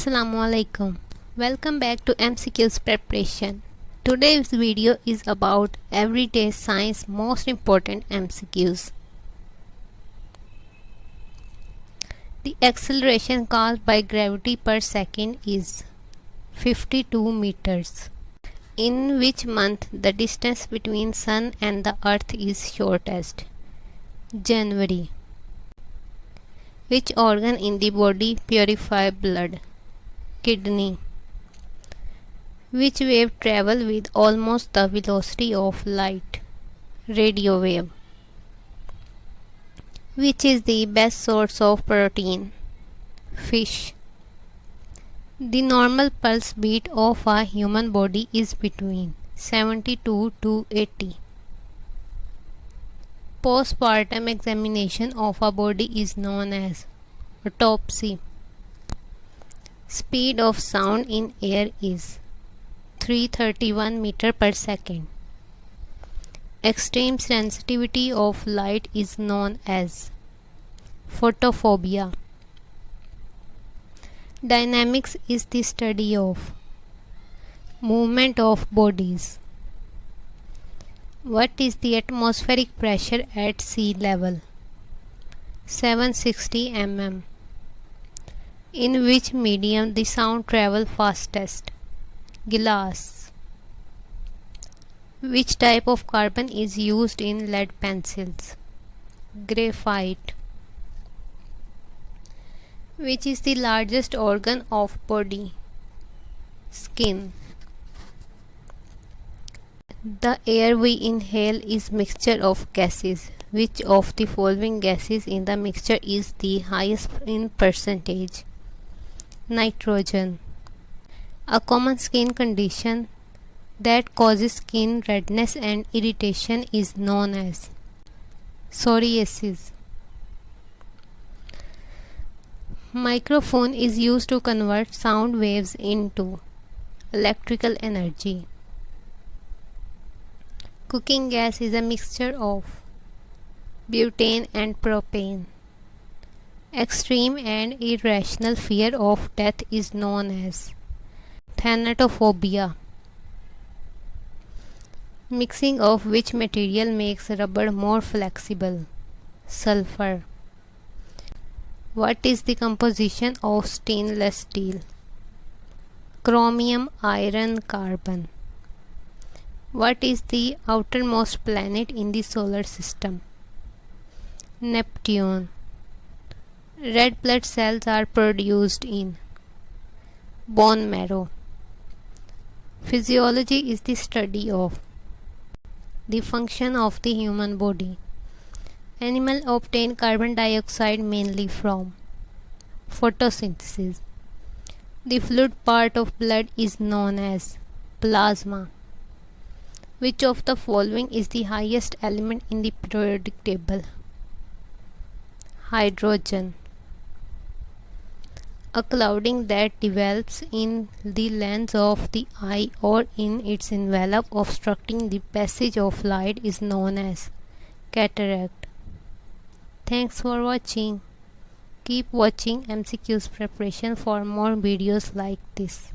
Assalamu alaikum. Welcome back to MCQs preparation. Today's video is about everyday science most important MCQs. The acceleration caused by gravity per second is 52 meters. In which month the distance between sun and the earth is shortest? January. Which organ in the body purify blood? Kidney. Which wave travel with almost the velocity of light? Radio wave. Which is the best source of protein? Fish. The normal pulse beat of a human body is between 72 to 80. Postpartum examination of a body is known as autopsy. Speed of sound in air is 331 meter per second. Extreme sensitivity of light is known as photophobia. Dynamics is the study of movement of bodies. What is the atmospheric pressure at sea level? 760 mm. In which medium the sound travel fastest? Glass. Which type of carbon is used in lead pencils? Graphite. Which is the largest organ of body? Skin. The air we inhale is mixture of gases. Which of the following gases in the mixture is the highest in percentage? Nitrogen. A common skin condition that causes skin redness and irritation is known as psoriasis. Microphone is used to convert sound waves into electrical energy. Cooking gas is a mixture of butane and propane. Extreme and irrational fear of death is known as thanatophobia. Mixing of which material makes rubber more flexible? Sulfur. What is the composition of stainless steel? Chromium, iron, carbon. What is the outermost planet in the solar system? Neptune. Red blood cells are produced in bone marrow. Physiology is the study of the function of the human body. Animals obtain carbon dioxide mainly from photosynthesis. The fluid part of blood is known as plasma. Which of the following is the highest element in the periodic table? Hydrogen. A clouding that develops in the lens of the eye or in its envelope obstructing the passage of light is known as cataract. Thanks for watching. Keep watching MCQs preparation for more videos like this.